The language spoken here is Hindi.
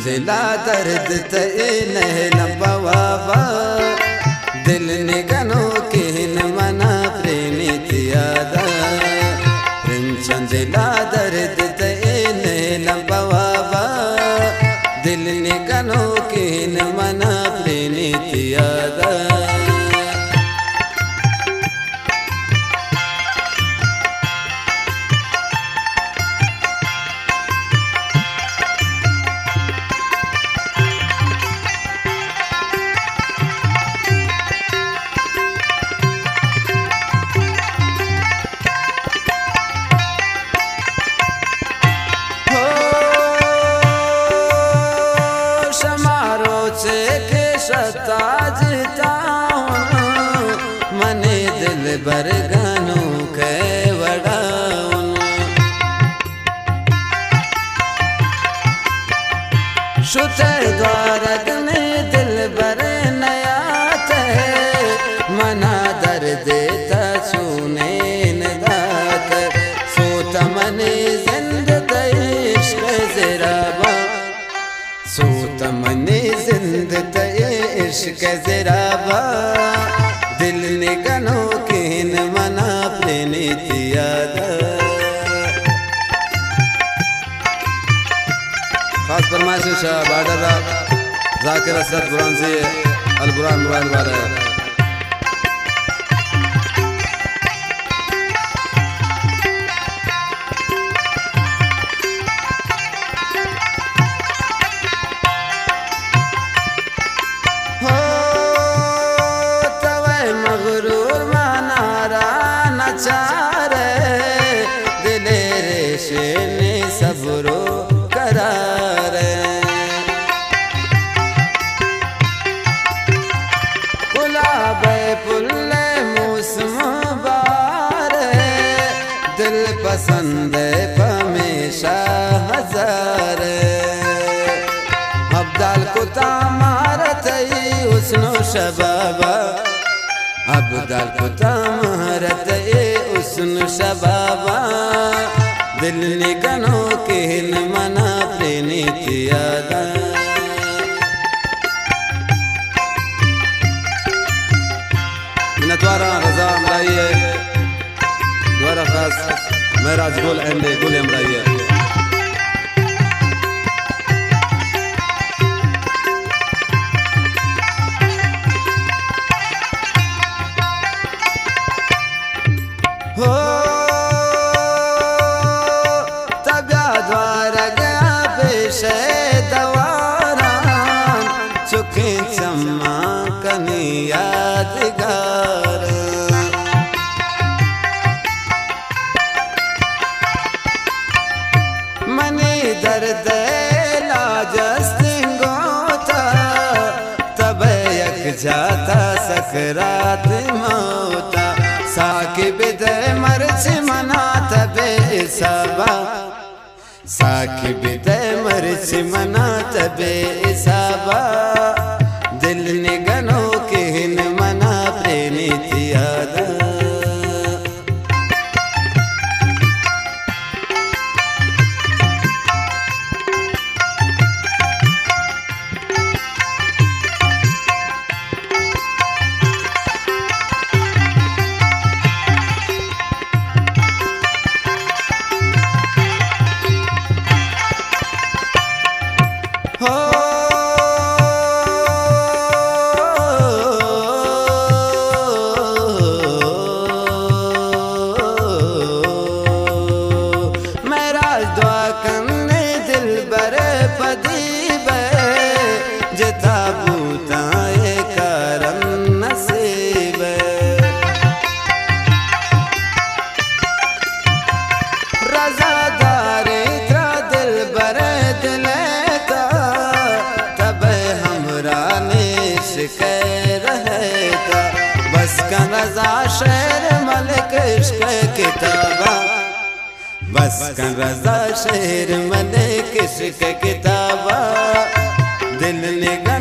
चंदिला दर्द ते नंबवा दिल निगनो किन मना प्रेमित यादा चंदिला दर्द ते नंबवा दिल निगनो किन मना प्रेमित यादा मने दिल बरगनु के वड़ाउन शुते द्वारक ने दिल बर नया थे मना दर्द सुने दात सोत मने जिंद इश्क जराबा सोत मने जिंद इश्क जराबा दिल निगनो किन मना प्रेमित यादा। खास फरमाइश बार्डर जाकिर असद बुरान से अलबुरान मोबाइल वाला सबरो करार गुलाब फुल मौसम बार दिल पसंद हमेशा हजार अब्दाल को तामारत उसनो शबाबा अब्दाल को तामारत उसनो शबाबा दिल निगनो किन मना प्रेमित यादा। द्वारा रजा अमराई द्वारा खास महराज गुल अहमद गुल अमराई यादगार मने दर्द लाजस्तिंगोता तब यक जाता सकरात मौता साकिब दे मर्च मना तबे सबा साकिब दे मर्च मना तबे सबा दिल निगनो किन मना प्रेमित यादा। बस का रजा शेर मलिक इश्क किताबा बस का रजा शेर मलिक इश्क किताबा दिल निगनो